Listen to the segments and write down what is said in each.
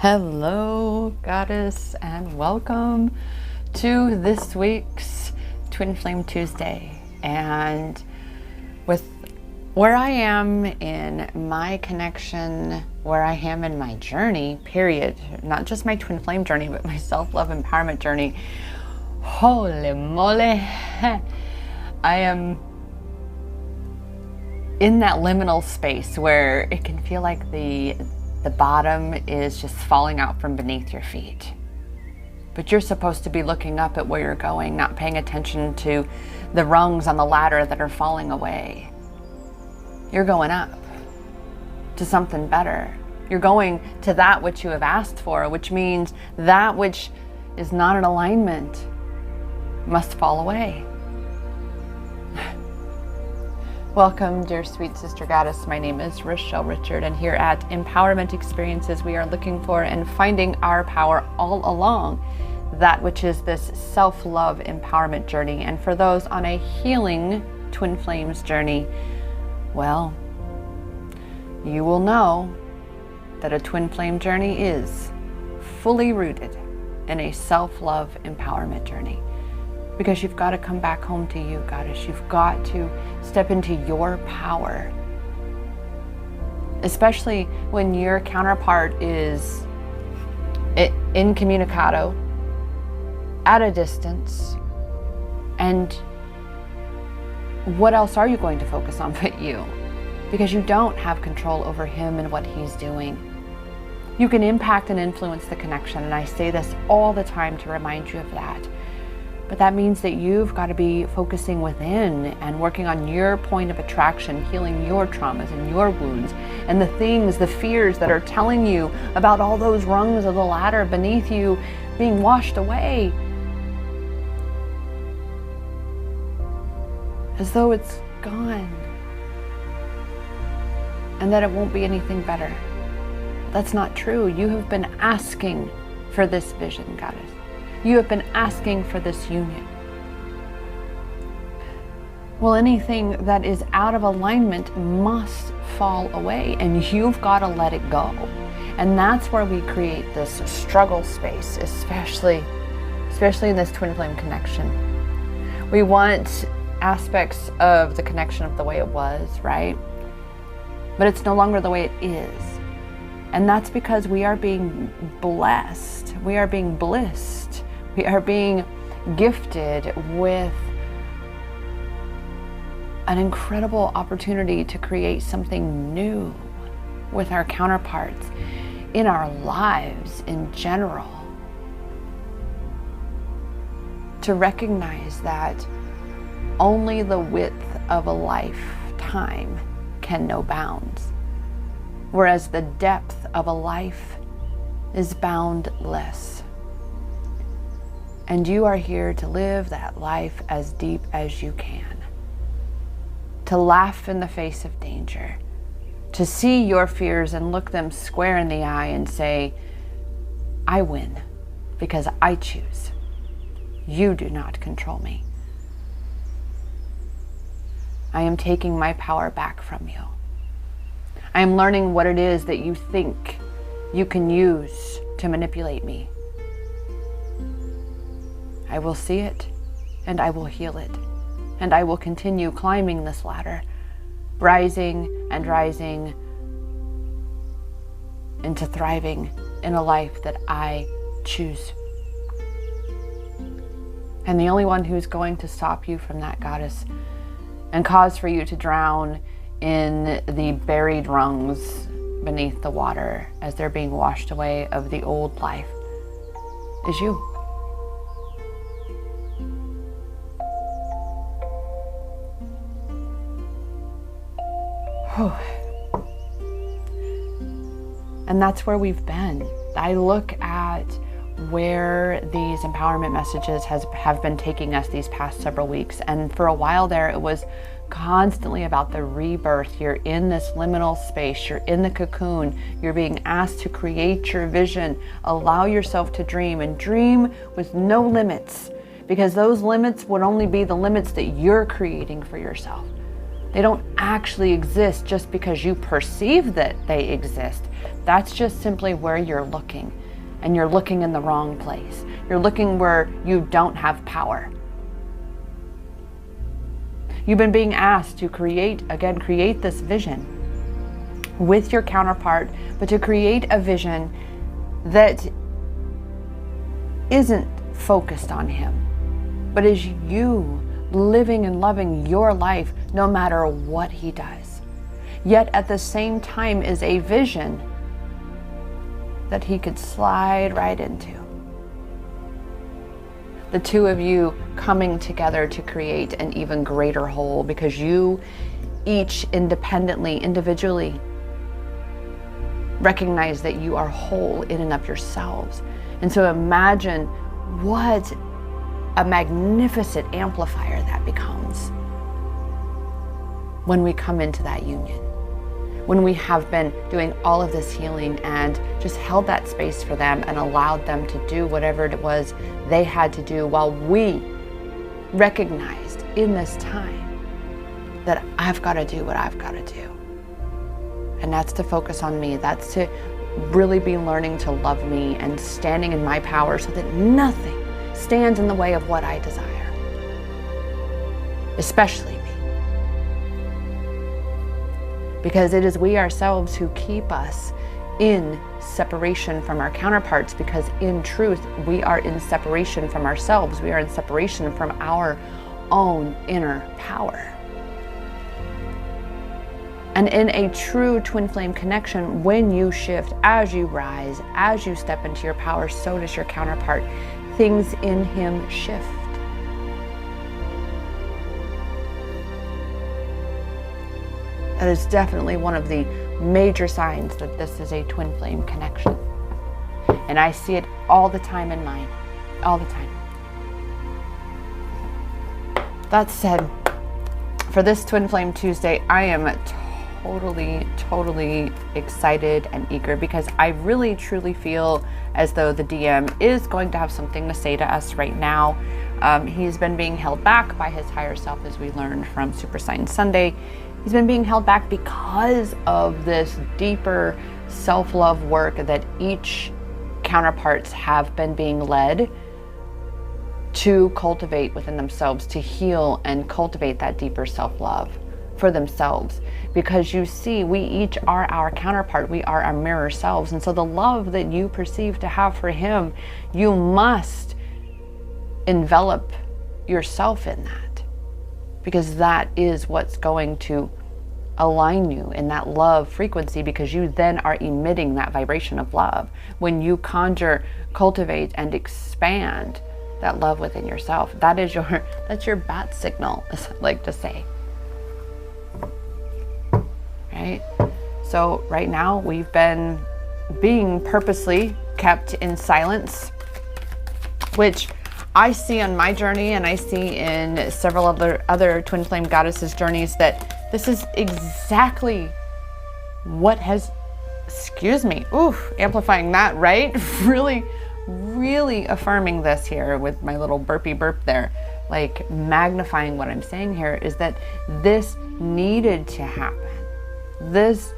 Hello, Goddess, and welcome to this week's Twin Flame Tuesday. And with where I am in my connection, where I am in my journey, period, not just my twin flame journey, but my self-love empowerment journey, holy moly, I am in that liminal space where it can feel like the bottom is just falling out from beneath your feet. But you're supposed to be looking up at where you're going, not paying attention to the rungs on the ladder that are falling away. You're going up to something better. You're going to that which you have asked for, which means that which is not in alignment must fall away. Welcome, dear sweet sister goddess. My name is Rochelle Richard, and here at Empowerment Experiences, we are looking for and finding our power all along that which is this self-love empowerment journey. And for those on a healing twin flames journey, well, you will know that a twin flame journey is fully rooted in a self-love empowerment journey. Because you've got to come back home to you, Goddess. You've got to step into your power. Especially when your counterpart is incommunicado, at a distance. And what else are you going to focus on but you? Because you don't have control over him and what he's doing. You can impact and influence the connection, and I say this all the time to remind you of that. But that means that you've got to be focusing within and working on your point of attraction, healing your traumas and your wounds and the things, the fears that are telling you about all those rungs of the ladder beneath you being washed away. As though it's gone. And that it won't be anything better. That's not true. You have been asking for this vision, Goddess. You have been asking for this union. Well, anything that is out of alignment must fall away, and you've got to let it go. And that's where we create this struggle space, especially in this twin flame connection. We want aspects of the connection of the way it was, right? But it's no longer the way it is. And that's because we are being blessed. We are being blissed. We are being gifted with an incredible opportunity to create something new with our counterparts in our lives in general. To recognize that only the width of a lifetime can know bounds, whereas the depth of a life is boundless. And you are here to live that life as deep as you can. To laugh in the face of danger. To see your fears and look them square in the eye and say, I win because I choose. You do not control me. I am taking my power back from you. I am learning what it is that you think you can use to manipulate me. I will see it, and I will heal it, and I will continue climbing this ladder, rising and rising into thriving in a life that I choose. And the only one who's going to stop you from that, Goddess, and cause for you to drown in the buried rungs beneath the water as they're being washed away of the old life, is you. And that's where we've been. I look at where these empowerment messages have been taking us these past several weeks. And for a while there, it was constantly about the rebirth. You're in this liminal space. You're in the cocoon. You're being asked to create your vision. Allow yourself to dream, and dream with no limits, because those limits would only be the limits that you're creating for yourself. They don't actually exist just because you perceive that they exist. That's just simply where you're looking, and you're looking in the wrong place. You're looking where you don't have power. You've been being asked to create this vision with your counterpart, but to create a vision that isn't focused on him, but is you living and loving your life no matter what he does. Yet at the same time is a vision that he could slide right into. The two of you coming together to create an even greater whole, because you each independently, individually, recognize that you are whole in and of yourselves. And so imagine what a magnificent amplifier that becomes when we come into that union. When we have been doing all of this healing and just held that space for them and allowed them to do whatever it was they had to do, while we recognized in this time that I've got to do what I've got to do. And that's to focus on me. That's to really be learning to love me and standing in my power so that nothing stands in the way of what I desire, especially me. Because it is we ourselves who keep us in separation from our counterparts, because in truth, we are in separation from ourselves. We are in separation from our own inner power. And in a true twin flame connection, when you shift, as you rise, as you step into your power, so does your counterpart. Things in him shift. That is definitely one of the major signs that this is a twin flame connection. And I see it all the time in mine, all the time. That said, for this Twin Flame Tuesday, I am totally excited and eager, because I really truly feel as though the DM is going to have something to say to us right now. He's been being held back by his higher self, as we learned from Super Science Sunday. He's been being held back because of this deeper self-love work that each counterparts have been being led to cultivate within themselves, to heal and cultivate that deeper self-love for themselves. Because you see, we each are our counterpart. We are our mirror selves. And so the love that you perceive to have for him, you must envelop yourself in that, because that is what's going to align you in that love frequency, because you then are emitting that vibration of love when you conjure, cultivate, and expand that love within yourself. That's your bat signal, as I like to say. Right? So right now we've been being purposely kept in silence, which I see on my journey, and I see in several other twin flame goddesses' journeys, that this is exactly what has, amplifying that, right? Really affirming this here with my little burpy burp there, like magnifying what I'm saying here, is that this needed to happen. This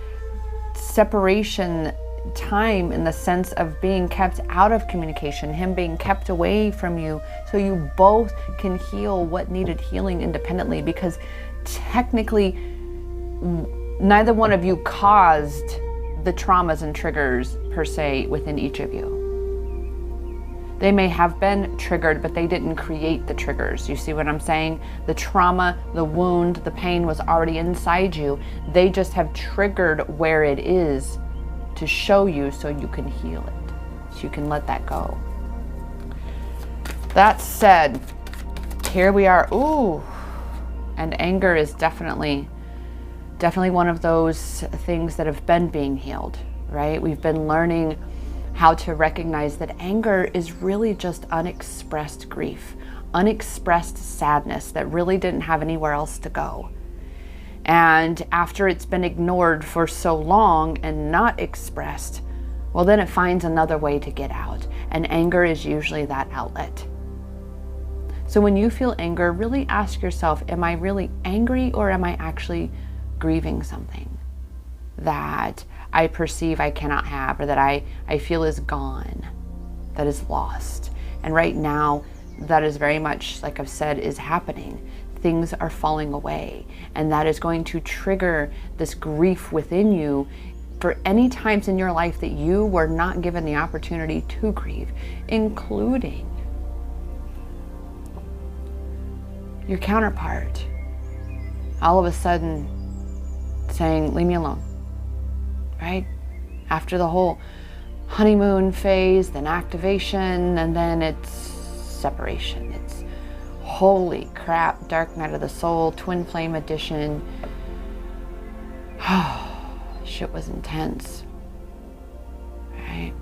separation time, in the sense of being kept out of communication, him being kept away from you, so you both can heal what needed healing independently, because technically neither one of you caused the traumas and triggers per se within each of you. They may have been triggered, but they didn't create the triggers. You see what I'm saying? The trauma, the wound, the pain was already inside you. They just have triggered where it is to show you, so you can heal it, so you can let that go. That said, here we are. Ooh, and anger is definitely one of those things that have been being healed, right? We've been learning how to recognize that anger is really just unexpressed grief, unexpressed sadness that really didn't have anywhere else to go. And after it's been ignored for so long and not expressed, well, then it finds another way to get out. And anger is usually that outlet. So when you feel anger, really ask yourself, am I really angry, or am I actually grieving something that I perceive I cannot have, or that I feel is gone, that is lost? And right now, that is very much, like I've said, is happening. Things are falling away, and that is going to trigger this grief within you for any times in your life that you were not given the opportunity to grieve, including your counterpart all of a sudden saying, leave me alone, right? After the whole honeymoon phase, then activation, and then it's separation. It's holy crap, Dark Night of the Soul, Twin Flame Edition. Shit was intense, right?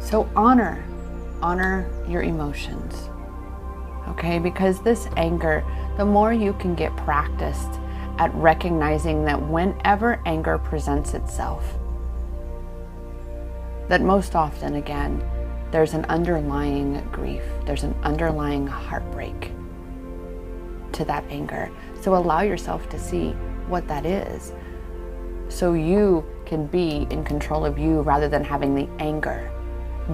So honor your emotions, okay? Because this anger, the more you can get practiced at recognizing that whenever anger presents itself, that most often, again, there's an underlying grief, there's an underlying heartbreak to that anger. So allow yourself to see what that is, so you can be in control of you rather than having the anger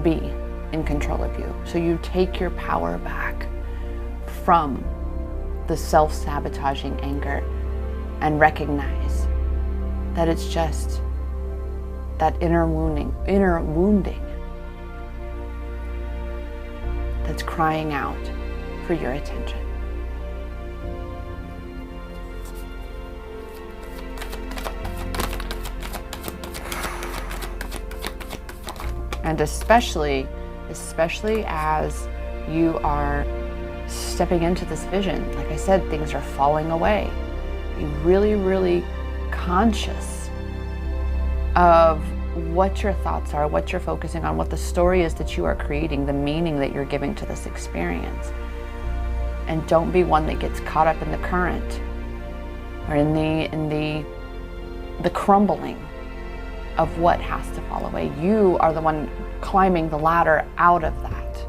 be in control of you. So you take your power back from the self-sabotaging anger and recognize that it's just that inner wounding that's crying out for your attention. And especially as you are stepping into this vision, like I said, things are falling away. Be really, really conscious of what your thoughts are, what you're focusing on, what the story is that you are creating, the meaning that you're giving to this experience. And don't be one that gets caught up in the current or in the crumbling of what has to fall away. You are the one climbing the ladder out of that,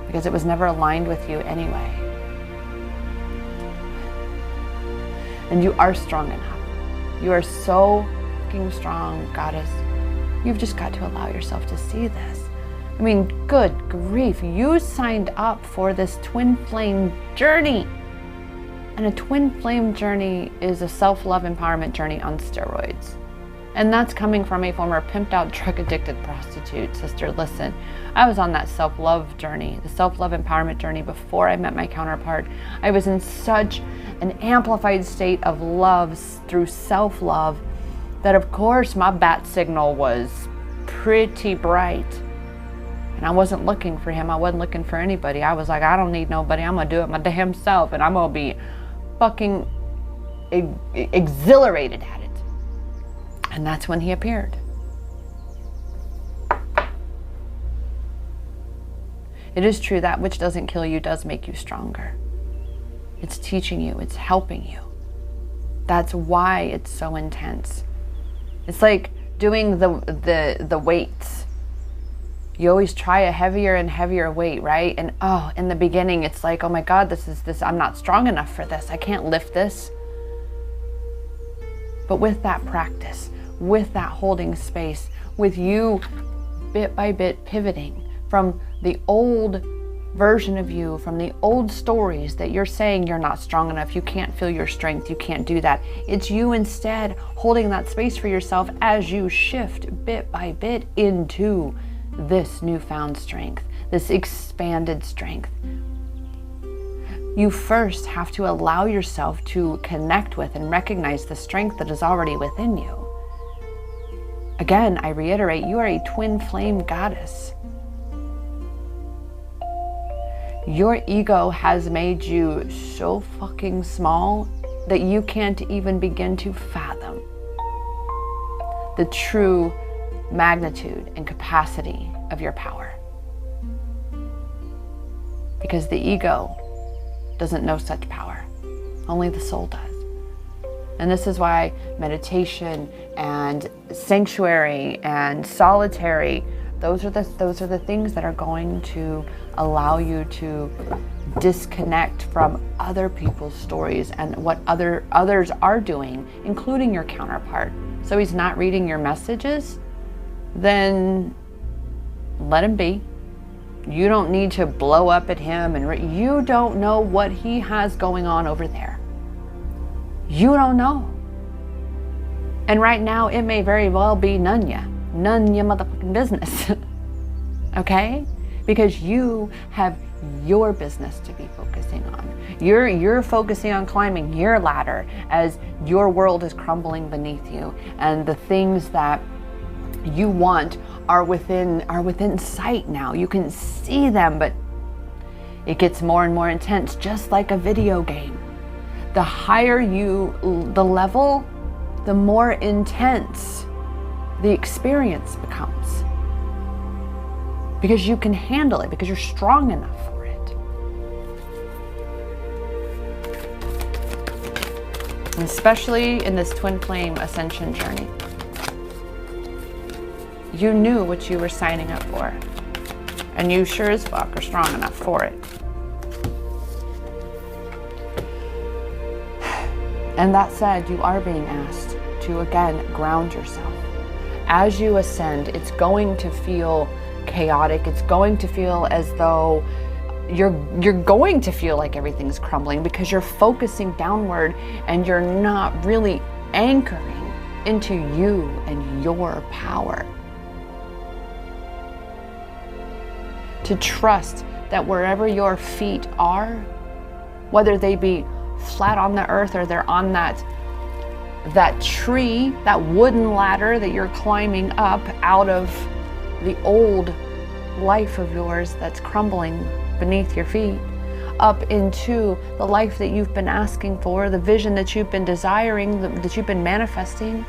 because it was never aligned with you anyway. And you are strong enough. You are so fucking strong, goddess. You've just got to allow yourself to see this. I mean, good grief, you signed up for this twin flame journey. And a twin flame journey is a self-love empowerment journey on steroids. And that's coming from a former pimped out, drug addicted prostitute. Sister, listen, I was on that self-love journey, the self-love empowerment journey, before I met my counterpart. I was in such an amplified state of love through self-love that, of course, my bat signal was pretty bright. And I wasn't looking for him. I wasn't looking for anybody. I was like, I don't need nobody. I'm gonna do it my damn self, and I'm gonna be fucking exhilarated at it. And that's when he appeared. It is true, that which doesn't kill you does make you stronger. It's teaching you, it's helping you. That's why it's so intense. It's like doing the weights. You always try a heavier and heavier weight, right? And in the beginning it's like, oh my God, this, I'm not strong enough for this. I can't lift this. But with that practice, with that holding space, with you bit by bit pivoting from the old version of you, from the old stories that you're saying you're not strong enough, you can't feel your strength, you can't do that. It's you instead holding that space for yourself as you shift bit by bit into this newfound strength, this expanded strength. You first have to allow yourself to connect with and recognize the strength that is already within you. Again, I reiterate, you are a twin flame goddess. Your ego has made you so fucking small that you can't even begin to fathom the true magnitude and capacity of your power. Because the ego doesn't know such power. Only the soul does. And this is why meditation and sanctuary and solitary Those are the things that are going to allow you to disconnect from other people's stories and what others are doing, including your counterpart. So he's not reading your messages, then let him be. You don't need to blow up at him, and you don't know what he has going on over there. You don't know. And right now, it may very well be none ya motherfucking business. Okay? Because you have your business to be focusing on. You're focusing on climbing your ladder as your world is crumbling beneath you, and the things that you want are within sight now. You can see them, but it gets more and more intense, just like a video game. The higher the level, the more intense the experience becomes. Because you can handle it, because you're strong enough for it. And especially in this twin flame ascension journey. You knew what you were signing up for. And you sure as fuck are strong enough for it. And that said, you are being asked to again ground yourself. As you ascend, it's going to feel chaotic. It's going to feel as though you're going to feel like everything's crumbling because you're focusing downward and you're not really anchoring into you and your power. To trust that wherever your feet are, whether they be flat on the earth or they're on that tree, that wooden ladder that you're climbing up out of the old life of yours that's crumbling beneath your feet, up into the life that you've been asking for, the vision that you've been desiring, that you've been manifesting.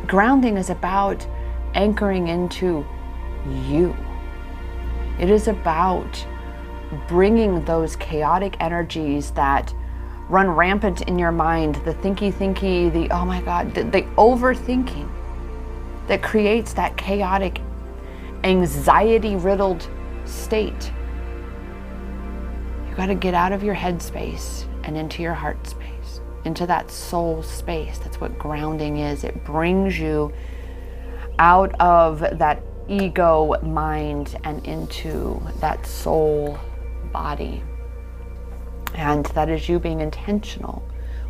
Grounding is about anchoring into you. It is about bringing those chaotic energies that run rampant in your mind, the thinky, the oh my God, the overthinking that creates that chaotic, anxiety-riddled state. You got to get out of your head space and into your heart space, into that soul space. That's what grounding is. It brings you out of that ego mind and into that soul body. And that is you being intentional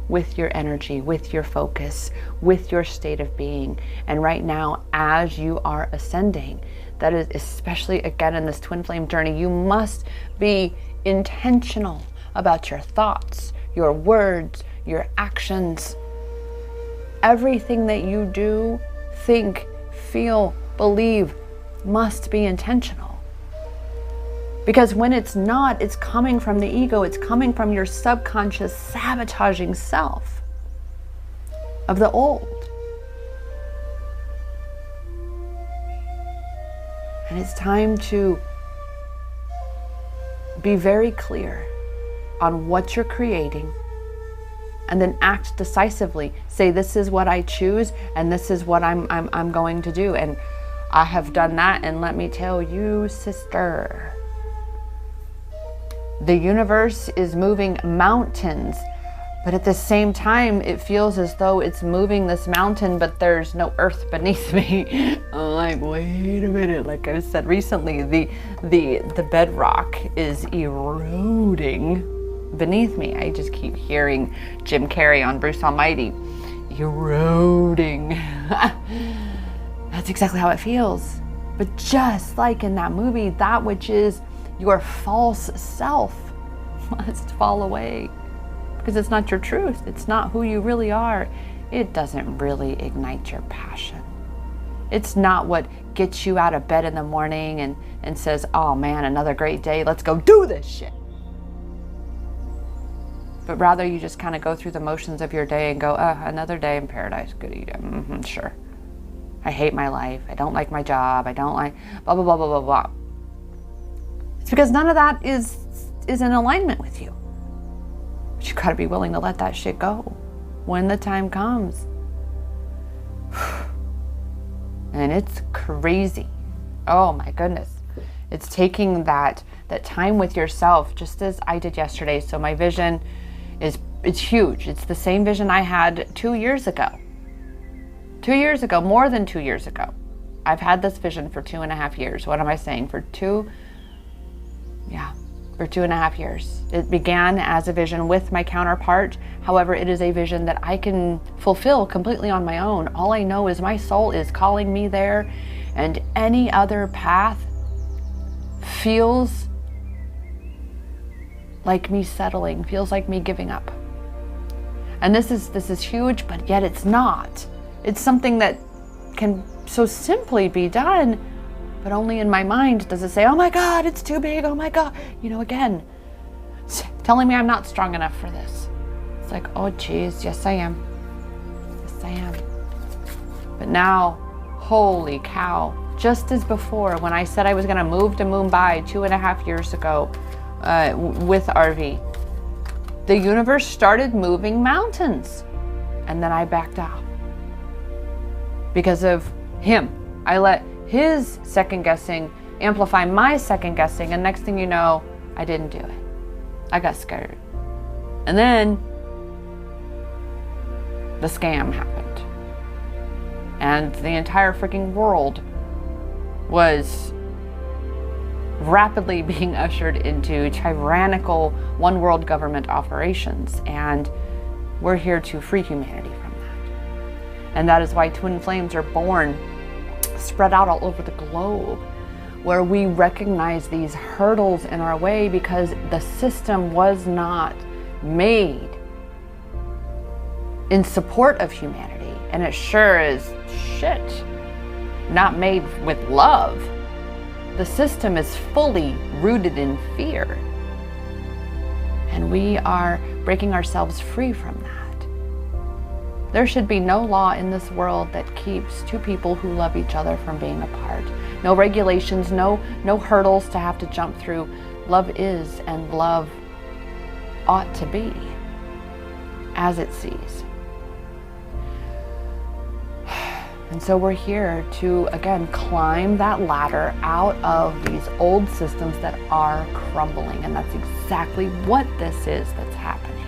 with your energy, with your focus, with your state of being. And right now, as you are ascending, that is especially again in this twin flame journey, you must be intentional about your thoughts, your words, your actions. Everything that you do, think, feel, believe must be intentional. Because when it's not, it's coming from the ego, it's coming from your subconscious sabotaging self of the old. And it's time to be very clear on what you're creating and then act decisively. Say, this is what I choose and this is what I'm going to do. And I have done that, and let me tell you, sister, the universe is moving mountains, but at the same time, it feels as though it's moving this mountain, but there's no earth beneath me. I'm like, wait a minute. Like I said recently, the bedrock is eroding beneath me. I just keep hearing Jim Carrey on Bruce Almighty, eroding. That's exactly how it feels. But just like in that movie, that which is your false self must fall away, because it's not your truth. It's not who you really are. It doesn't really ignite your passion. It's not what gets you out of bed in the morning and says, oh man, another great day, let's go do this shit. But rather you just kind of go through the motions of your day and go, another day in paradise, goody, sure. I hate my life, I don't like my job, I don't like blah, blah, blah, blah, blah, blah. It's because none of that is in alignment with you. But you gotta be willing to let that shit go when the time comes. And it's crazy. Oh my goodness. It's taking that time with yourself, just as I did yesterday. So my vision it's huge. It's the same vision I had 2 years ago. 2 years ago, more than 2 years ago. I've had this vision for 2.5 years. What am I saying? For 2.5 years. It began as a vision with my counterpart. However, it is a vision that I can fulfill completely on my own. All I know is my soul is calling me there, and any other path feels like me settling, feels like me giving up. And this is huge, but yet it's not. It's something that can so simply be done, but only in my mind does it say, oh my God, it's too big, oh my God. Again, telling me I'm not strong enough for this. It's like, oh geez, yes I am. Yes I am. But now, holy cow, just as before, when I said I was gonna move to Mumbai 2.5 years ago with RV, the universe started moving mountains. And then I backed out. Because of him. I let his second guessing amplify my second guessing, and next thing you know, I didn't do it. I got scared. And then the scam happened. And the entire freaking world was rapidly being ushered into tyrannical one world government operations, and we're here to free humanity from that. And that is why twin flames are born, spread out all over the globe, where we recognize these hurdles in our way because the system was not made in support of humanity, and it sure is shit not made with love. The system is fully rooted in fear. And we are breaking ourselves free from that. There should be no law in this world that keeps two people who love each other from being apart. No regulations, no hurdles to have to jump through. Love is, and love ought to be as it sees. And so we're here to, again, climb that ladder out of these old systems that are crumbling. And that's exactly what this is that's happening.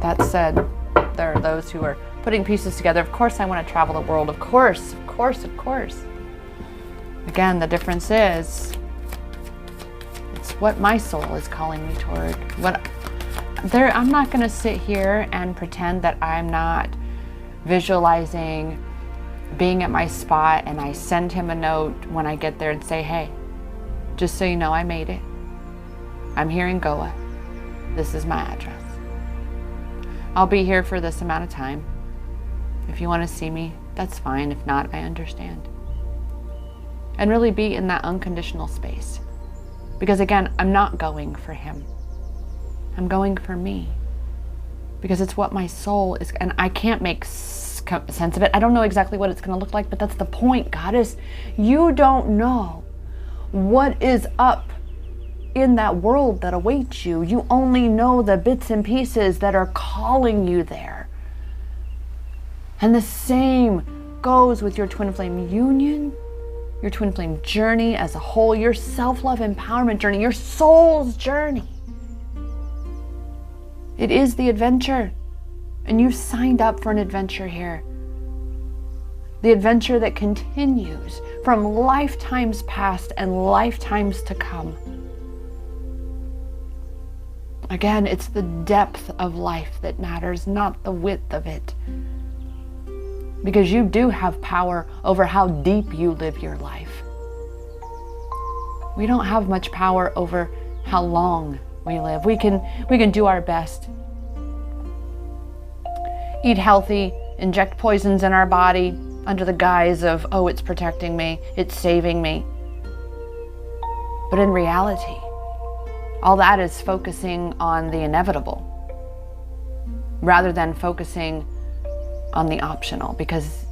That said, there are those who are putting pieces together. Of course I want to travel the world. Of course, of course, of course. Again, the difference is, it's what my soul is calling me toward. I'm not going to sit here and pretend that I'm not visualizing being at my spot, and I send him a note when I get there and say, hey, just so you know, I made it. I'm here in Goa. This is my address. I'll be here for this amount of time. If you want to see me, that's fine. If not, I understand. And really be in that unconditional space. Because again, I'm not going for him. I'm going for me, because it's what my soul is, and I can't make sense of it. I don't know exactly what it's going to look like, but that's the point, Goddess. You don't know what is up in that world that awaits you. You only know the bits and pieces that are calling you there. And the same goes with your twin flame union, your twin flame journey as a whole, your self-love empowerment journey, your soul's journey. It is the adventure, and you've signed up for an adventure here. The adventure that continues from lifetimes past and lifetimes to come. Again, it's the depth of life that matters, not the width of it. Because you do have power over how deep you live your life. We don't have much power over how long we live. We can do our best. Eat healthy, inject poisons in our body under the guise of, oh, it's protecting me, it's saving me. But in reality, all that is focusing on the inevitable rather than focusing on the optional, because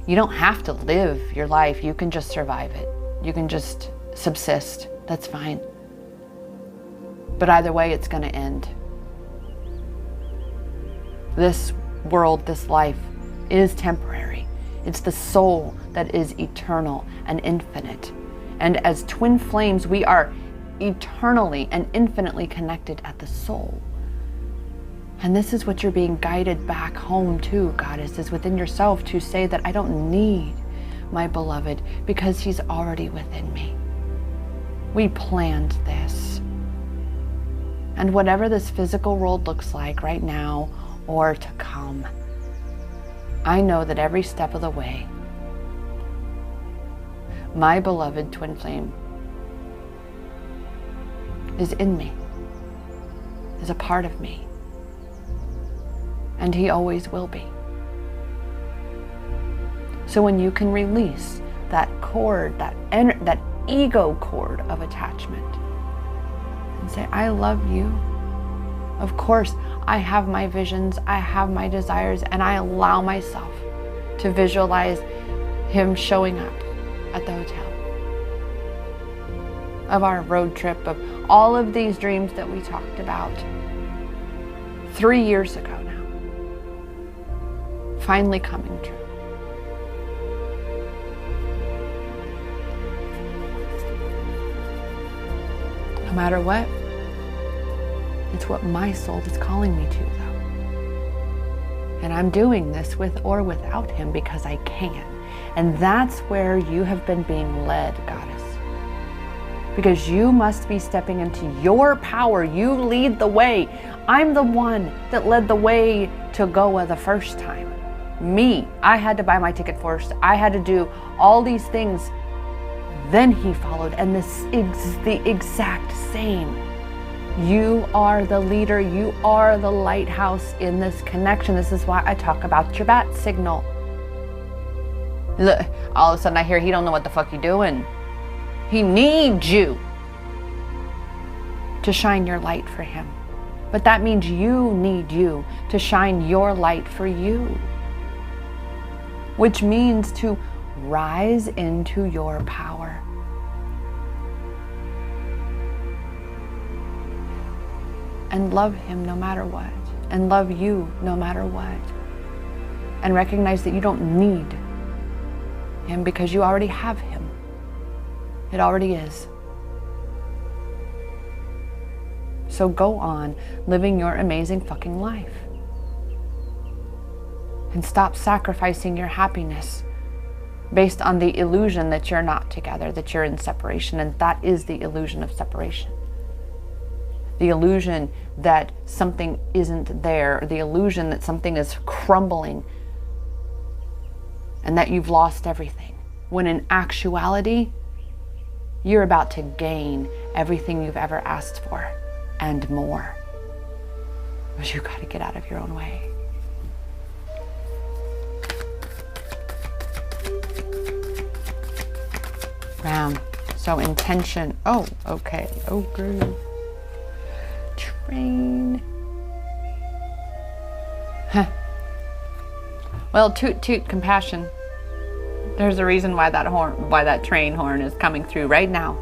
you don't have to live your life. You can just survive it. You can just subsist. That's fine. But either way, it's going to end. This world, this life, is temporary. It's the soul that is eternal and infinite. And as twin flames, we are eternally and infinitely connected at the soul. And this is what you're being guided back home to, Goddess, is within yourself to say that I don't need my beloved because he's already within me. We planned this. And whatever this physical world looks like right now or to come, I know that every step of the way, my beloved twin flame is in me, is a part of me, and he always will be. So when you can release that cord, that ego cord of attachment, and say, I love you. Of course, I have my visions, I have my desires, and I allow myself to visualize him showing up at the hotel, of our road trip, of all of these dreams that we talked about 3 years ago now, finally coming true. No matter what, it's what my soul is calling me to, though. And I'm doing this with or without him because I can. And that's where you have been being led, Goddess. Because you must be stepping into your power. You lead the way. I'm the one that led the way to Goa the first time. Me. I had to buy my ticket first. I had to do all these things. Then he followed. And this is the exact same. You are the leader. You are the lighthouse in this connection. This is why I talk about your bat signal. Look, all of a sudden I hear he don't know what the fuck you're doing. He needs you to shine your light for him. But that means you need you to shine your light for you. Which means to rise into your power. And love him no matter what. And love you no matter what. And recognize that you don't need him because you already have him. It already is. So go on living your amazing fucking life. And stop sacrificing your happiness based on the illusion that you're not together, that you're in separation. And that is the illusion of separation. The illusion that something isn't there, the illusion that something is crumbling and that you've lost everything. When in actuality, you're about to gain everything you've ever asked for and more. But you got to get out of your own way. Round. So intention. Oh, okay. Okay. Train. Huh. Well, toot toot compassion. There's a reason why that train horn is coming through right now.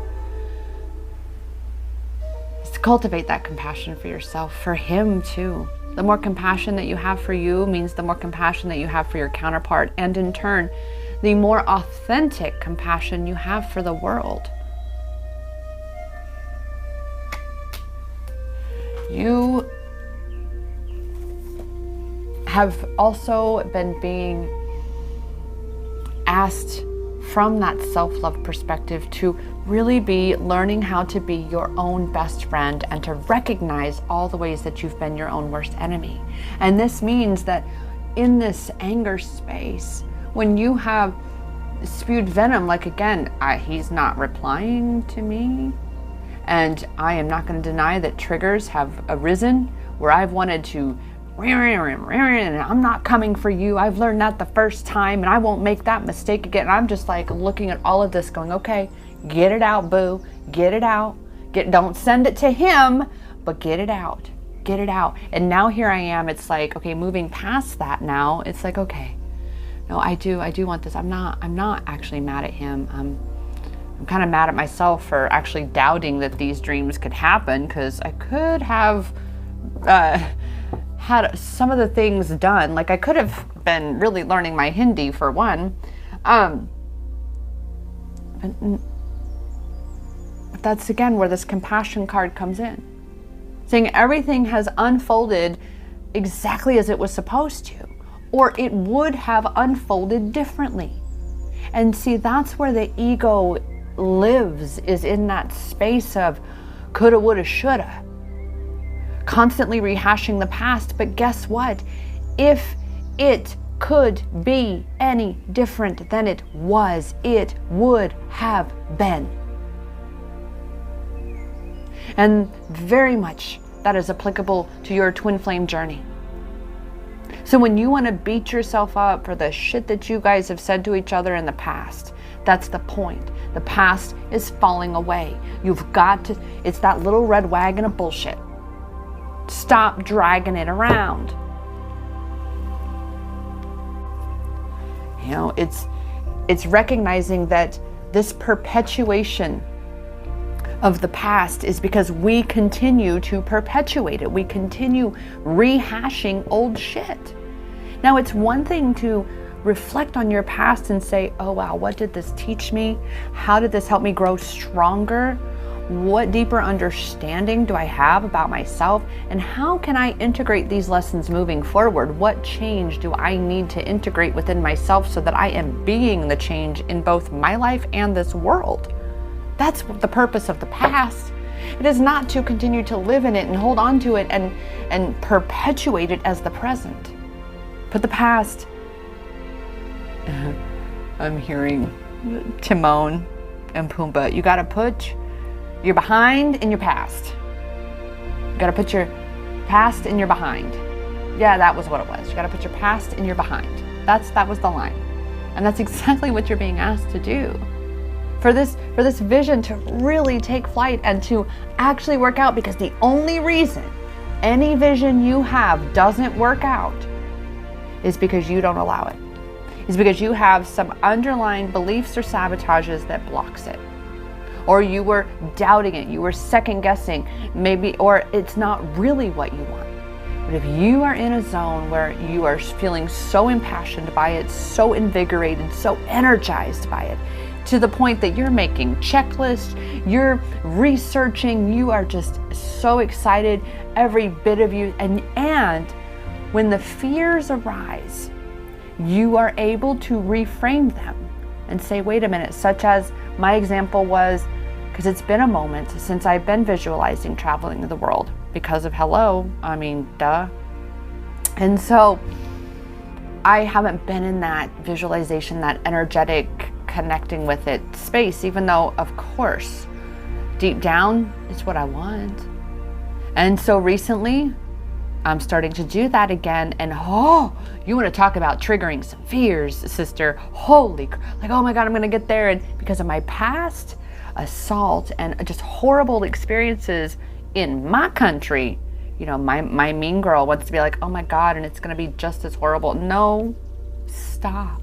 It's to cultivate that compassion for yourself, for him too. The more compassion that you have for you means the more compassion that you have for your counterpart, and in turn, the more authentic compassion you have for the world. You have also been being asked from that self-love perspective to really be learning how to be your own best friend and to recognize all the ways that you've been your own worst enemy. And this means that in this anger space, when you have spewed venom, like again, he's not replying to me, and I am not going to deny that triggers have arisen where I've wanted to, and I'm not coming for you. I've learned that the first time and I won't make that mistake again. And I'm just like looking at all of this going, okay, get it out, boo. Get it out. Don't send it to him, but get it out. Get it out. And now here I am. It's like, okay, moving past that now, it's like, okay, no, I do want this. I'm not actually mad at him. I'm kind of mad at myself for actually doubting that these dreams could happen, because I could have had some of the things done. Like I could have been really learning my Hindi for one. But that's again where this compassion card comes in. Saying everything has unfolded exactly as it was supposed to, or it would have unfolded differently. And see, that's where the ego lives, is in that space of coulda, woulda, shoulda. Constantly rehashing the past, but guess what? If it could be any different than it was, it would have been. And very much that is applicable to your twin flame journey. So when you want to beat yourself up for the shit that you guys have said to each other in the past, that's the point. The past is falling away. You've got to, it's that little red wagon of bullshit. Stop dragging it around. You know, it's recognizing that this perpetuation of the past is because we continue to perpetuate it. We continue rehashing old shit. Now, it's one thing to reflect on your past and say, oh wow, what did this teach me? How did this help me grow stronger? What deeper understanding do I have about myself? And how can I integrate these lessons moving forward? What change do I need to integrate within myself so that I am being the change in both my life and this world? That's the purpose of the past. It is not to continue to live in it and hold on to it and perpetuate it as the present. But the past, I'm hearing Timon and Pumbaa, you gotta put your behind in your past. You gotta put your past in your behind. Yeah, that was what it was. You gotta put your past in your behind. That was the line. And that's exactly what you're being asked to do. For this vision to really take flight and to actually work out, because the only reason any vision you have doesn't work out is because you don't allow it. Is because you have some underlying beliefs or sabotages that blocks it. Or you were doubting it, you were second guessing, maybe, or it's not really what you want. But if you are in a zone where you are feeling so impassioned by it, so invigorated, so energized by it, to the point that you're making checklists, you're researching, you are just so excited, every bit of you, and when the fears arise, you are able to reframe them and say, wait a minute, such as my example was, because it's been a moment since I've been visualizing traveling the world because of hello, I mean, duh. And so I haven't been in that visualization, that energetic connecting with it space, even though, of course, deep down, it's what I want. And so recently, I'm starting to do that again, and you want to talk about triggering some fears, sister. Holy, like, oh my God, I'm going to get there. And because of my past assault and just horrible experiences in my country, you know, my mean girl wants to be like, oh my God, and it's going to be just as horrible. No, stop.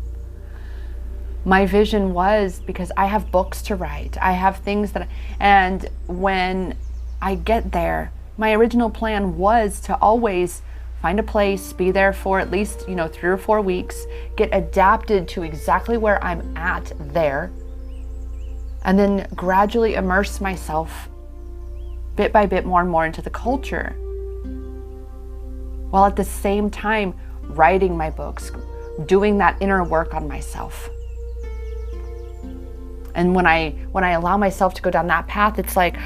My vision was, because I have books to write, I have things and when I get there, my original plan was to always find a place, be there for at least, 3 or 4 weeks, get adapted to exactly where I'm at there, and then gradually immerse myself bit by bit more and more into the culture, while at the same time writing my books, doing that inner work on myself. And when I allow myself to go down that path, it's like,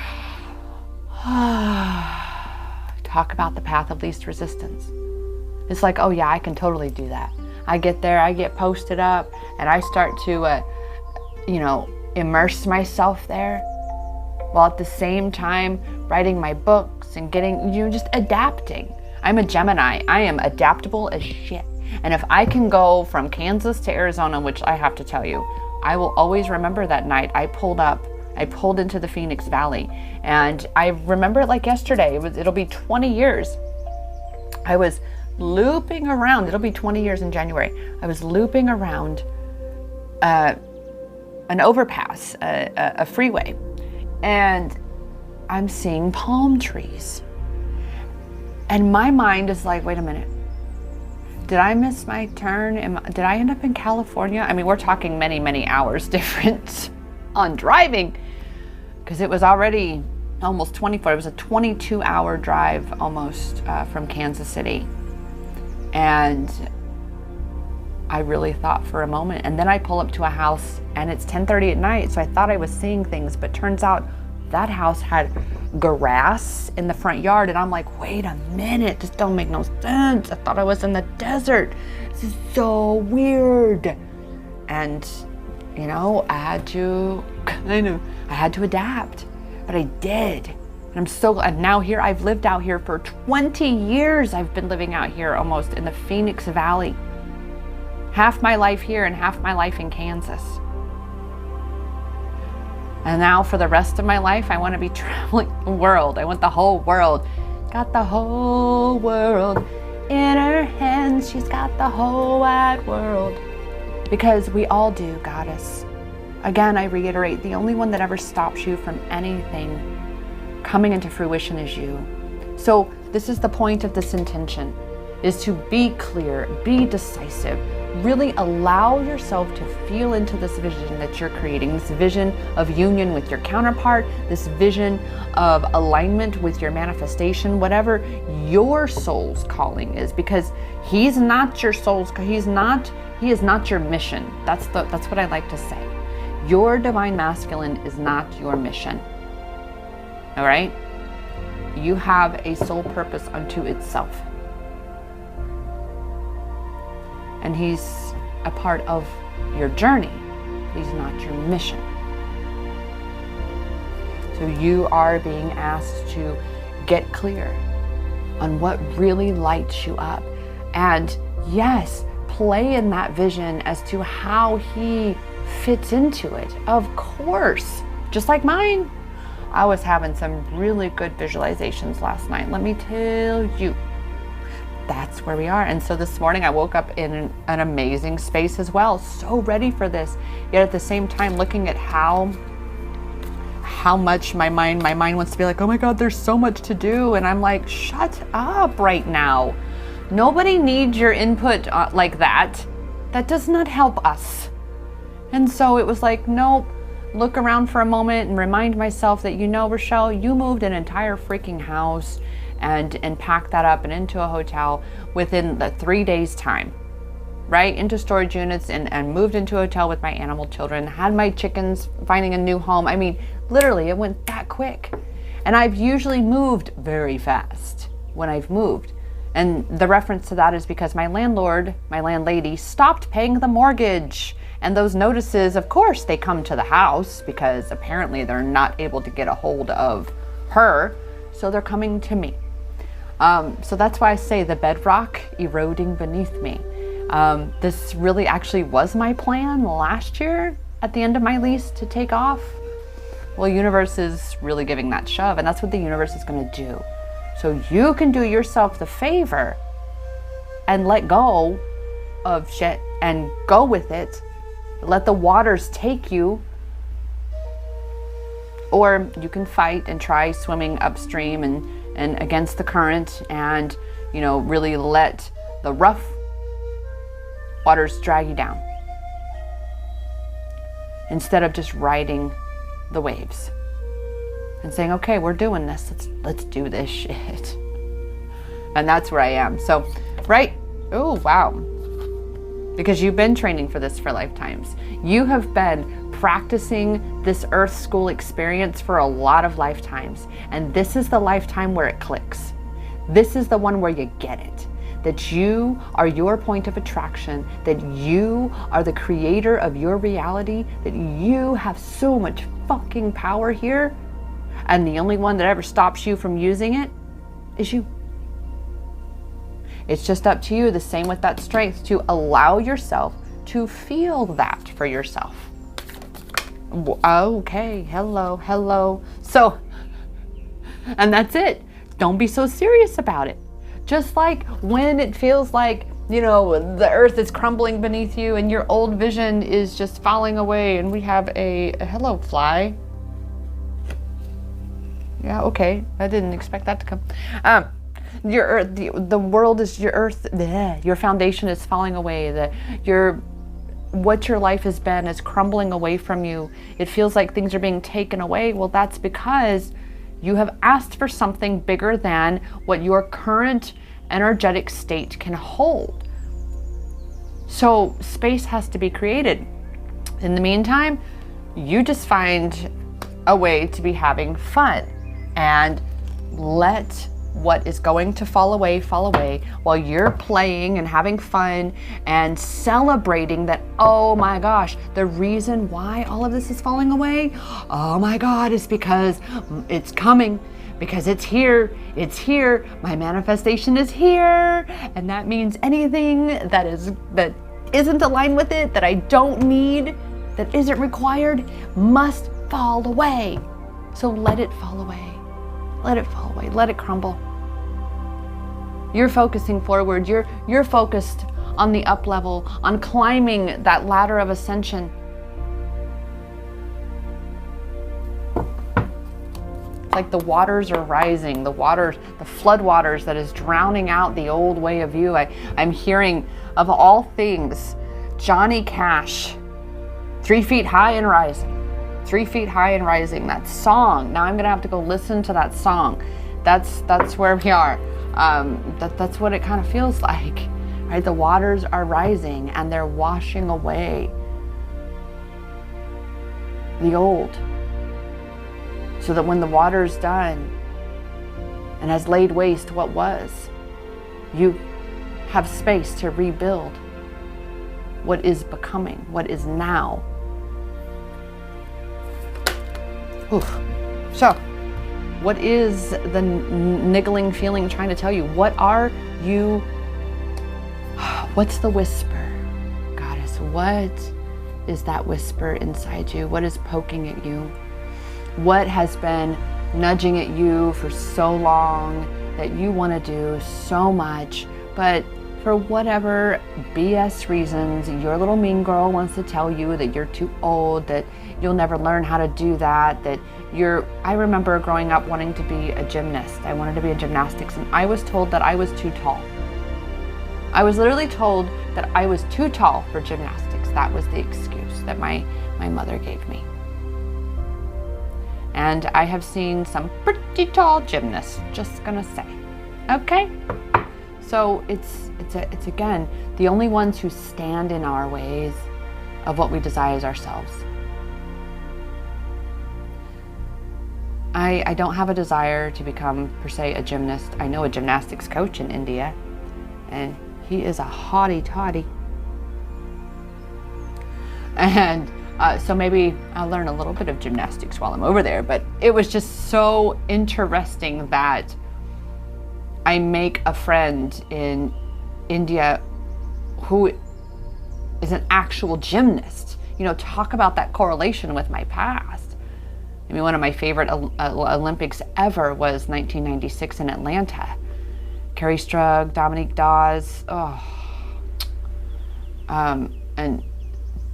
talk about the path of least resistance. It's like, oh yeah, I can totally do that. I get there, I get posted up, and I start to, immerse myself there, while at the same time writing my books and getting, just adapting. I'm a Gemini. I am adaptable as shit. And if I can go from Kansas to Arizona, which I have to tell you, I will always remember that night I pulled into the Phoenix Valley, and I remember it like yesterday. It'll be 20 years. I was looping around. It'll be 20 years in January. I was looping around an overpass, a freeway, and I'm seeing palm trees. And my mind is like, wait a minute. Did I miss my turn? Did I end up in California? I mean, we're talking many, many hours difference on driving, because it was already almost 24. It was a 22-hour drive almost from Kansas City. And I really thought for a moment. And then I pull up to a house and it's 10:30 at night. So I thought I was seeing things, but turns out that house had grass in the front yard. And I'm like, wait a minute, this don't make no sense. I thought I was in the desert. This is so weird. And, you know, I had to adapt, but I did. And I'm so glad. Now here, I've lived out here for 20 years. I've been living out here almost in the Phoenix Valley. Half my life here and half my life in Kansas. And now for the rest of my life, I want to be traveling the world. I want the whole world. Got the whole world in her hands. She's got the whole wide world. Because we all do, Goddess. Again, I reiterate, the only one that ever stops you from anything coming into fruition is you. So this is the point of this intention, is to be clear, be decisive, really allow yourself to feel into this vision that you're creating, this vision of union with your counterpart, this vision of alignment with your manifestation, whatever your soul's calling is, because he's not your soul's, he is not your mission. That's what I like to say. Your divine masculine is not your mission. All right? You have a soul purpose unto itself. And he's a part of your journey. He's not your mission. So you are being asked to get clear on what really lights you up. And yes, play in that vision as to how he fits into it. Of course, just like mine. I was having some really good visualizations last night. Let me tell you. That's where we are. And so this morning I woke up in an amazing space as well. So ready for this. Yet at the same time looking at how much my mind wants to be like, oh my God, there's so much to do. And I'm like, shut up right now. Nobody needs your input like that. That does not help us. And so it was like, nope. Look around for a moment and remind myself that, you know, Rochelle, you moved an entire freaking house and packed that up and into a hotel within the 3 days time, right? Into storage units and moved into a hotel with my animal children, had my chickens finding a new home. I mean, literally it went that quick. And I've usually moved very fast when I've moved. And the reference to that is because my landlady stopped paying the mortgage. And those notices, of course, they come to the house because apparently they're not able to get a hold of her. So they're coming to me. So that's why I say the bedrock eroding beneath me. This really actually was my plan last year at the end of my lease to take off. Well, universe is really giving that shove, and that's what the universe is going to do. So you can do yourself the favor and let go of shit and go with it. Let the waters take you. Or you can fight and try swimming upstream and against the current and, you know, really let the rough waters drag you down instead of just riding the waves and saying, okay, we're doing this. Let's do this shit. And that's where I am. So, right? Oh, wow. Because you've been training for this for lifetimes. You have been practicing this Earth School experience for a lot of lifetimes. And this is the lifetime where it clicks. This is the one where you get it. That you are your point of attraction, that you are the creator of your reality, that you have so much fucking power here. And the only one that ever stops you from using it is you. It's just up to you, the same with that strength, to allow yourself to feel that for yourself. Okay, hello. So, and that's it. Don't be so serious about it. Just like when it feels like, you know, the earth is crumbling beneath you and your old vision is just falling away, and we have a hello fly. Yeah, okay, I didn't expect that to come. your earth, the world is your earth, your foundation is falling away, what your life has been is crumbling away from you. It feels like things are being taken away. Well, that's because you have asked for something bigger than what your current energetic state can hold. So space has to be created. In the meantime, you just find a way to be having fun and let what is going to fall away while you're playing and having fun and celebrating that, oh my gosh, the reason why all of this is falling away, oh my God, is because it's coming, because it's here, my manifestation is here, and that means anything that isn't aligned with it, that I don't need, that isn't required, must fall away. So let it fall away. Let it fall away. Let it crumble. You're focusing forward. You're focused on the up level, on climbing that ladder of ascension. It's like the waters are rising. The flood waters that is drowning out the old way of you. I'm hearing, of all things, Johnny Cash, 3 feet high and rising. 3 feet high and rising, that song. Now I'm gonna have to go listen to that song. That's where we are. That's what it kind of feels like, right? The waters are rising and they're washing away the old, so that when the water's done and has laid waste what was, you have space to rebuild what is becoming, what is now. Oof. So, what is the niggling feeling trying to tell you? What's the whisper? Goddess, what is that whisper inside you? What is poking at you? What has been nudging at you for so long that you want to do so much, but for whatever BS reasons, your little mean girl wants to tell you that you're too old, that you'll never learn how to do that, I remember growing up wanting to be a gymnast. I wanted to be in gymnastics, and I was told that I was too tall. I was literally told that I was too tall for gymnastics. That was the excuse that my mother gave me. And I have seen some pretty tall gymnasts, just gonna say. Okay? So it's again, the only ones who stand in our ways of what we desire ourselves. I don't have a desire to become, per se, a gymnast. I know a gymnastics coach in India, and he is a hottie toddy. And so maybe I'll learn a little bit of gymnastics while I'm over there, but it was just so interesting that I make a friend in India who is an actual gymnast. Talk about that correlation with my past. I mean, one of my favorite Olympics ever was 1996 in Atlanta. Carrie Strug, Dominique Dawes, and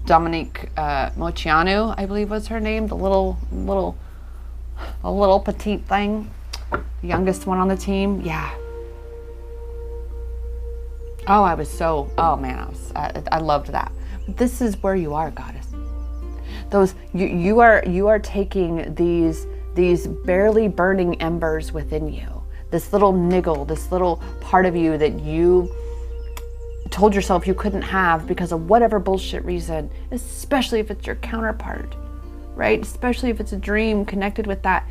Dominique Moceanu, I believe was her name, the little petite thing, the youngest one on the team. Yeah. Oh, I loved that. But this is where you are, goddess. You are taking these barely burning embers within you, this little niggle, this little part of you that you told yourself you couldn't have because of whatever bullshit reason, especially if it's your counterpart, right? Especially if it's a dream connected with that.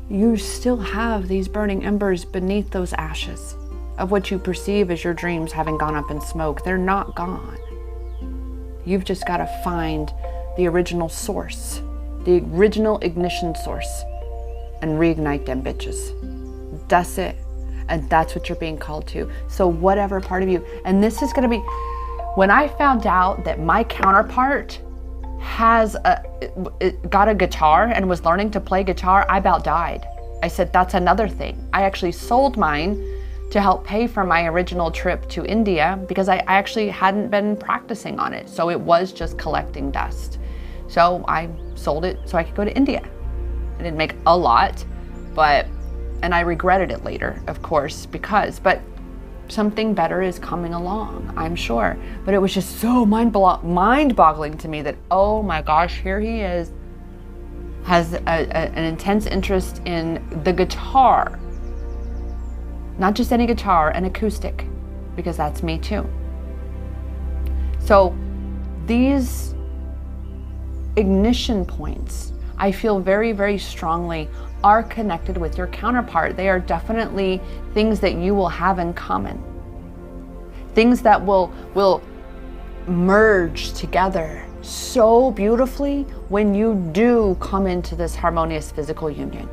You still have these burning embers beneath those ashes of what you perceive as your dreams having gone up in smoke. They're not gone. You've just got to find the original source, the original ignition source, and reignite them bitches. That's it. And that's what you're being called to. So whatever part of you, and this is going to be, when I found out that my counterpart got a guitar and was learning to play guitar, I about died. I said, that's another thing. I actually sold mine to help pay for my original trip to India because I actually hadn't been practicing on it. So it was just collecting dust. So I sold it so I could go to India. I didn't make a lot, but And I regretted it later, of course, but something better is coming along, I'm sure. But it was just so mind-boggling to me that, oh my gosh, here he is, has an intense interest in the guitar. Not just any guitar, an acoustic, because that's me too. So these ignition points, I feel very, very strongly, are connected with your counterpart. They are definitely things that you will have in common. Things that will merge together so beautifully when you do come into this harmonious physical union.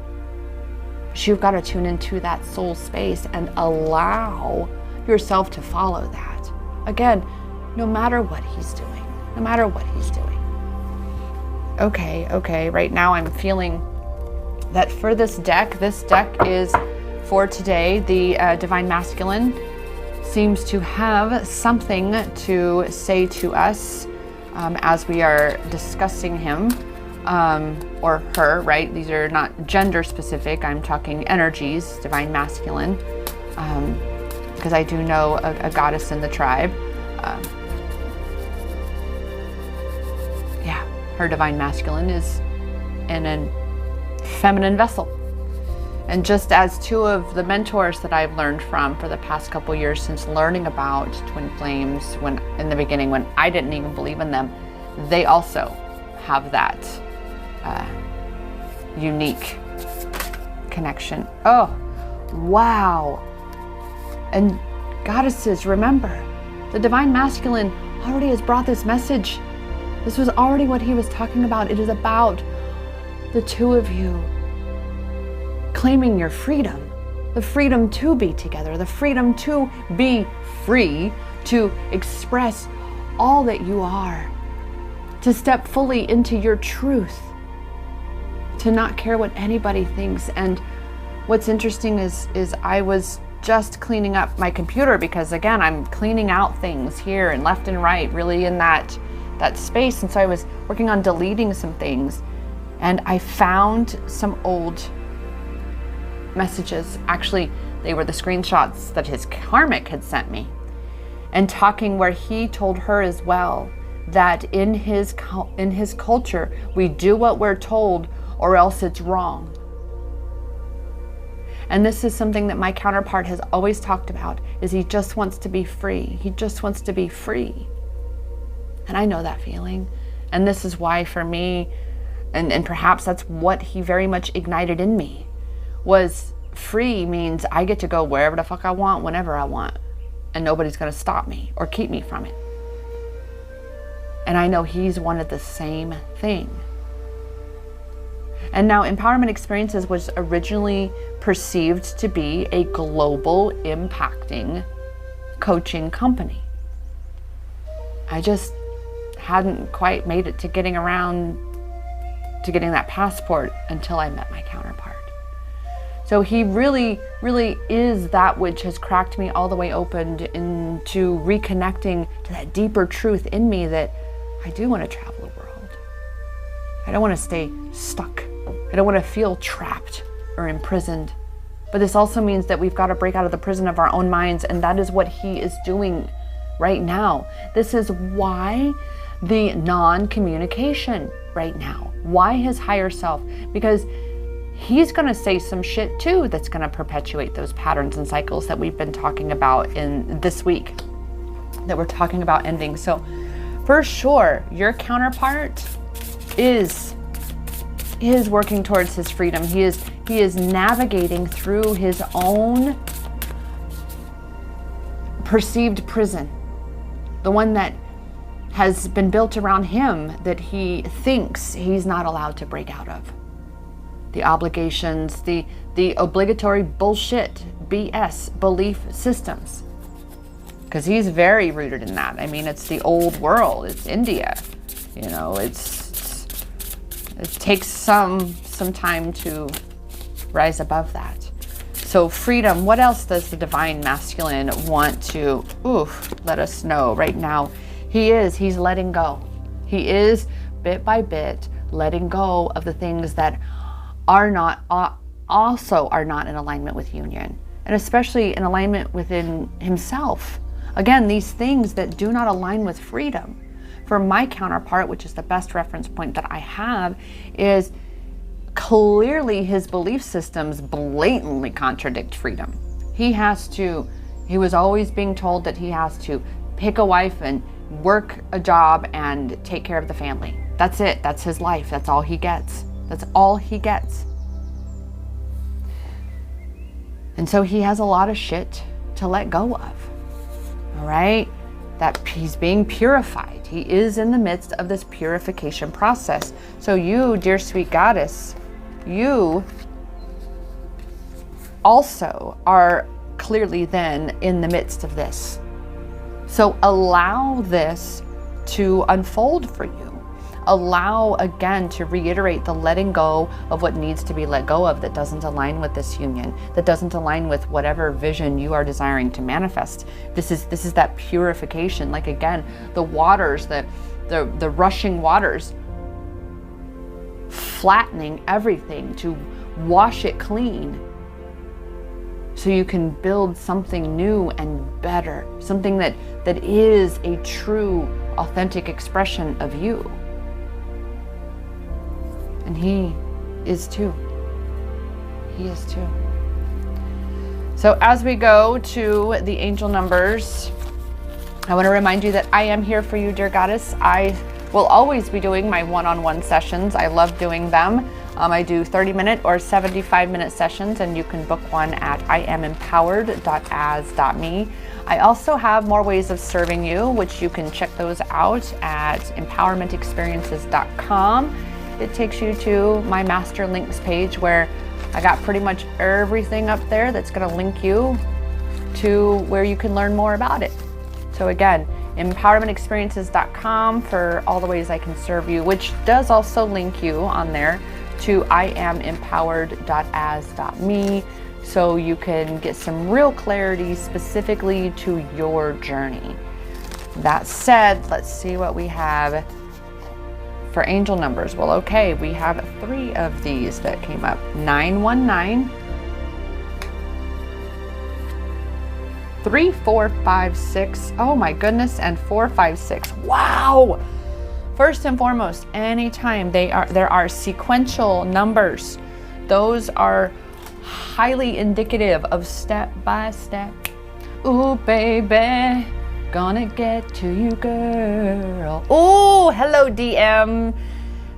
But you've got to tune into that soul space and allow yourself to follow that. Again, no matter what he's doing, no matter what he's doing. Okay, right now I'm feeling that for this deck is for today. The Divine Masculine seems to have something to say to us as we are discussing him or her, right? These are not gender specific. I'm talking energies, Divine Masculine, because I do know a goddess in the tribe. Yeah, her Divine Masculine is in a feminine vessel. And just as two of the mentors that I've learned from for the past couple years since learning about twin flames, when in the beginning when I didn't even believe in them, they also have that unique connection. Oh, wow. And goddesses, remember, the Divine Masculine already has brought this message. This was already what he was talking about. It is about the two of you claiming your freedom, the freedom to be together, the freedom to be free, to express all that you are, to step fully into your truth, to not care what anybody thinks. And what's interesting is I was just cleaning up my computer because, again, I'm cleaning out things here and left and right, really in that space. And so I was working on deleting some things, and I found some old messages. Actually, they were the screenshots that his karmic had sent me, and talking where he told her as well that in his culture, we do what we're told or else it's wrong. And this is something that my counterpart has always talked about, is he just wants to be free. He just wants to be free. And I know that feeling. And this is why for me, and perhaps that's what he very much ignited in me, was free means I get to go wherever the fuck I want, whenever I want. And nobody's going to stop me or keep me from it. And I know he's wanted the same thing. And now Empowerment Experiences was originally perceived to be a global impacting coaching company. I just hadn't quite made it to getting around to getting that passport until I met my counterpart. So he really, really is that which has cracked me all the way open into reconnecting to that deeper truth in me that I do want to travel the world. I don't want to stay stuck. I don't want to feel trapped or imprisoned. But this also means that we've got to break out of the prison of our own minds, and that is what he is doing right now. This is why the non-communication right now. Why his higher self? Because he's going to say some shit too that's going to perpetuate those patterns and cycles that we've been talking about in this week, that we're talking about ending. So for sure, your counterpart is working towards his freedom. He is navigating through his own perceived prison, the one that has been built around him that he thinks he's not allowed to break out of. The obligations, the obligatory bullshit, BS belief systems. Because he's very rooted in that. I mean, it's the old world. It's India. You know, it takes some time to rise above that. So freedom, what else does the Divine Masculine want to let us know right now? He's letting go. He is bit by bit letting go of the things that are not also are not in alignment with union, and especially in alignment within himself. Again, these things that do not align with freedom. For my counterpart, which is the best reference point that I have, is clearly his belief systems blatantly contradict freedom. He was always being told that he has to pick a wife and work a job and take care of the family. That's it. That's his life. That's all he gets. That's all he gets. And so he has a lot of shit to let go of. All right? That he's being purified. He is in the midst of this purification process. So you, dear sweet goddess, you also are clearly then in the midst of this. So allow this to unfold for you. Allow, again, to reiterate the letting go of what needs to be let go of that doesn't align with this union, that doesn't align with whatever vision you are desiring to manifest. This is that purification. Like, again, the waters, the rushing waters, flattening everything to wash it clean so you can build something new and better, something that is a true, authentic expression of you. And he is too. He is too. So as we go to the angel numbers, I want to remind you that I am here for you, dear goddess. I will always be doing my one-on-one sessions. I love doing them. I do 30-minute or 75-minute sessions, and you can book one at iamempowered.as.me. I also have more ways of serving you, which you can check those out at empowermentexperiences.com. It takes you to my master links page where I got pretty much everything up there that's going to link you to where you can learn more about it. So again, empowermentexperiences.com for all the ways I can serve you, which does also link you on there to iamempowered.as.me, so you can get some real clarity specifically to your journey. That said, let's see what we have for angel numbers. Well, okay, we have 3 of these that came up. 919, 3, 4, 5, 6. Oh my goodness, and 4, 5, 6. Wow! First and foremost, anytime there are sequential numbers, those are highly indicative of step by step. Ooh, baby, gonna get to you, girl. Oh, hello, DM.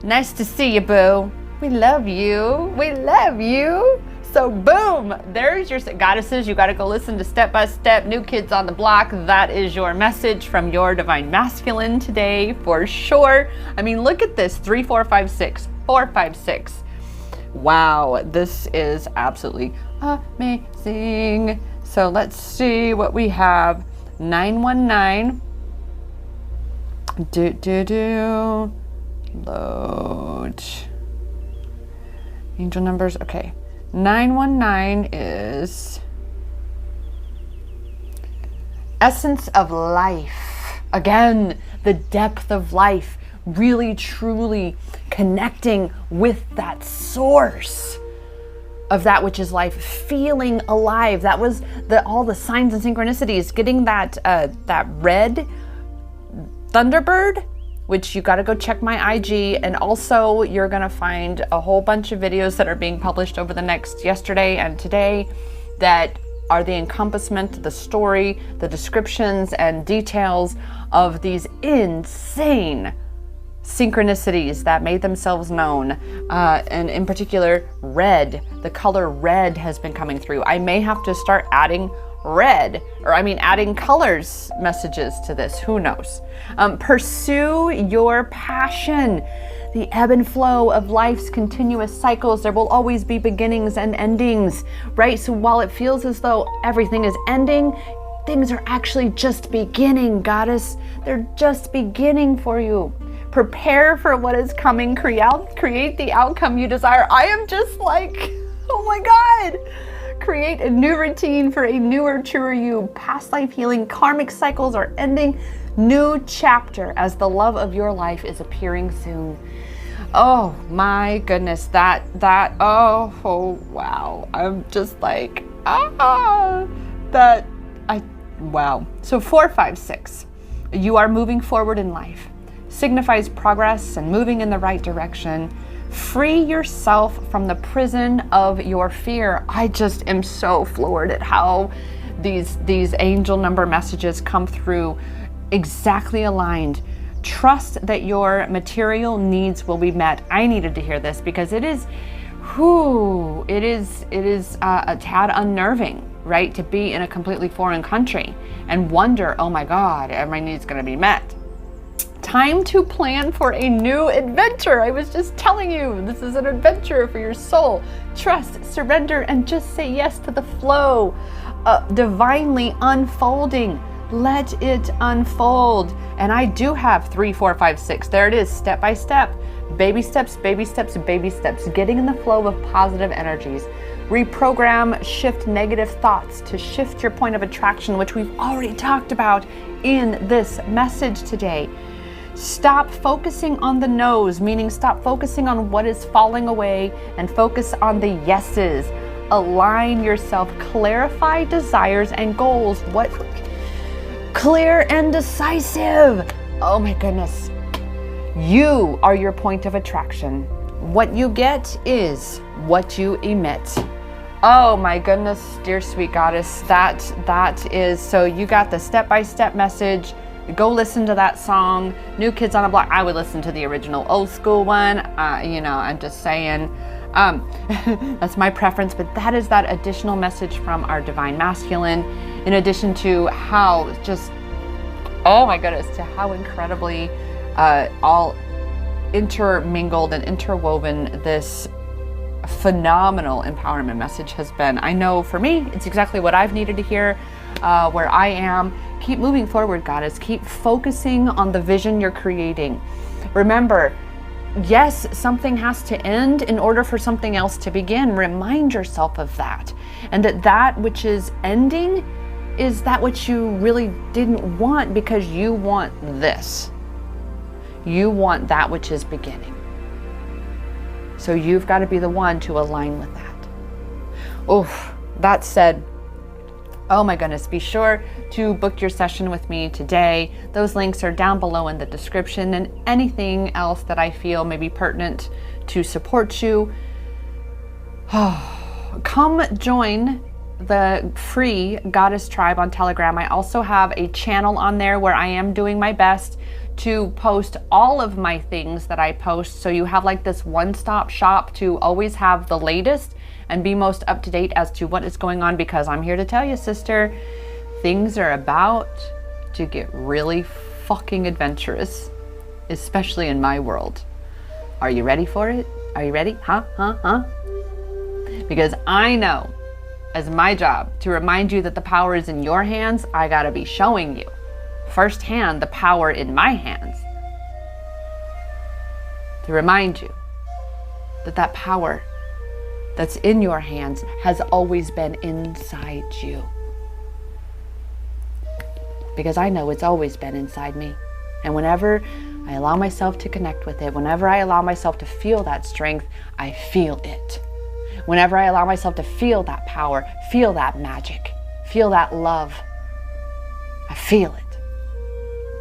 Nice to see you, boo. We love you. We love you. So boom, there's your goddesses. You got to go listen to Step by Step, New Kids on the Block. That is your message from your divine masculine today for sure. I mean, look at this, 3, 4, 5, 6, 4, 5, 6. Wow, this is absolutely amazing. So let's see what we have. 919. Load. Angel numbers, okay. 919 is essence of life. Again, the depth of life, really truly connecting with that source of that which is life, feeling alive. That was all the signs and synchronicities, getting that red Thunderbird, which you got to go check my IG, and also you're going to find a whole bunch of videos that are being published over the next yesterday and today that are the encompassment, the story, the descriptions and details of these insane synchronicities that made themselves known. And in particular, red, the color red has been coming through. I may have to start adding adding colors messages to this, who knows. Pursue your passion. The ebb and flow of life's continuous cycles, there will always be beginnings and endings, right? So while it feels as though everything is ending, things are actually just beginning, goddess. They're just beginning for you. Prepare for what is coming, create the outcome you desire. I am just like, oh my God. Create a new routine for a newer, truer you. Past life healing, karmic cycles are ending. New chapter as the love of your life is appearing soon. Oh my goodness, oh wow. I'm just like, wow. So 4, 5, 6, you are moving forward in life, signifies progress and moving in the right direction. Free yourself from the prison of your fear. I just am so floored at how these angel number messages come through exactly aligned. Trust that your material needs will be met. I needed to hear this because it is a tad unnerving, right? To be in a completely foreign country and wonder, oh my God, are my needs going to be met? Time to plan for a new adventure. I was just telling you, this is an adventure for your soul. Trust, surrender, and just say yes to the flow. Divinely unfolding. Let it unfold. And I do have 3, 4, 5, 6. There it is, step by step. Baby steps, baby steps, baby steps. Getting in the flow of positive energies. Reprogram, shift negative thoughts to shift your point of attraction, which we've already talked about in this message today. Stop focusing on the no's, meaning stop focusing on what is falling away and focus on the yeses. Align yourself, clarify desires and goals. What? Clear and decisive. Oh my goodness. You are your point of attraction. What you get is what you emit. Oh my goodness, dear sweet goddess. That is, so you got the step-by-step message. Go listen to that song, New Kids on the Block. I would listen to the original old school one. I'm just saying, that's my preference, but that is that additional message from our Divine Masculine, in addition to how just, oh my goodness, to how incredibly all intermingled and interwoven this phenomenal empowerment message has been. I know for me, it's exactly what I've needed to hear where I am. Keep moving forward, Goddess. Keep focusing on the vision you're creating. Remember, yes, something has to end in order for something else to begin. Remind yourself of that. And that which is ending is that which you really didn't want, because you want this. You want that which is beginning. So you've got to be the one to align with that. Oh, that said, oh my goodness, be sure to book your session with me today. Those links are down below in the description, and anything else that I feel may be pertinent to support you. Come join the free Goddess Tribe on Telegram. I also have a channel on there where I am doing my best to post all of my things that I post. So you have like this one-stop shop to always have the latest and be most up to date as to what is going on, because I'm here to tell you, sister, things are about to get really fucking adventurous, especially in my world. Are you ready for it? Are you ready? Huh? Because I know, as my job to remind you that the power is in your hands, I gotta be showing you firsthand the power in my hands, to remind you that that power that's in your hands has always been inside you. Because I know it's always been inside me. And whenever I allow myself to connect with it, whenever I allow myself to feel that strength, I feel it. Whenever I allow myself to feel that power, feel that magic, feel that love, I feel it.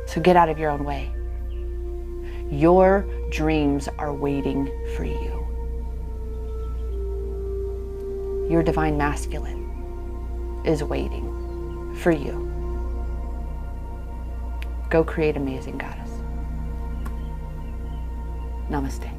So get out of your own way. Your dreams are waiting for you. Your Divine Masculine is waiting for you. Go create amazing, Goddess. Namaste.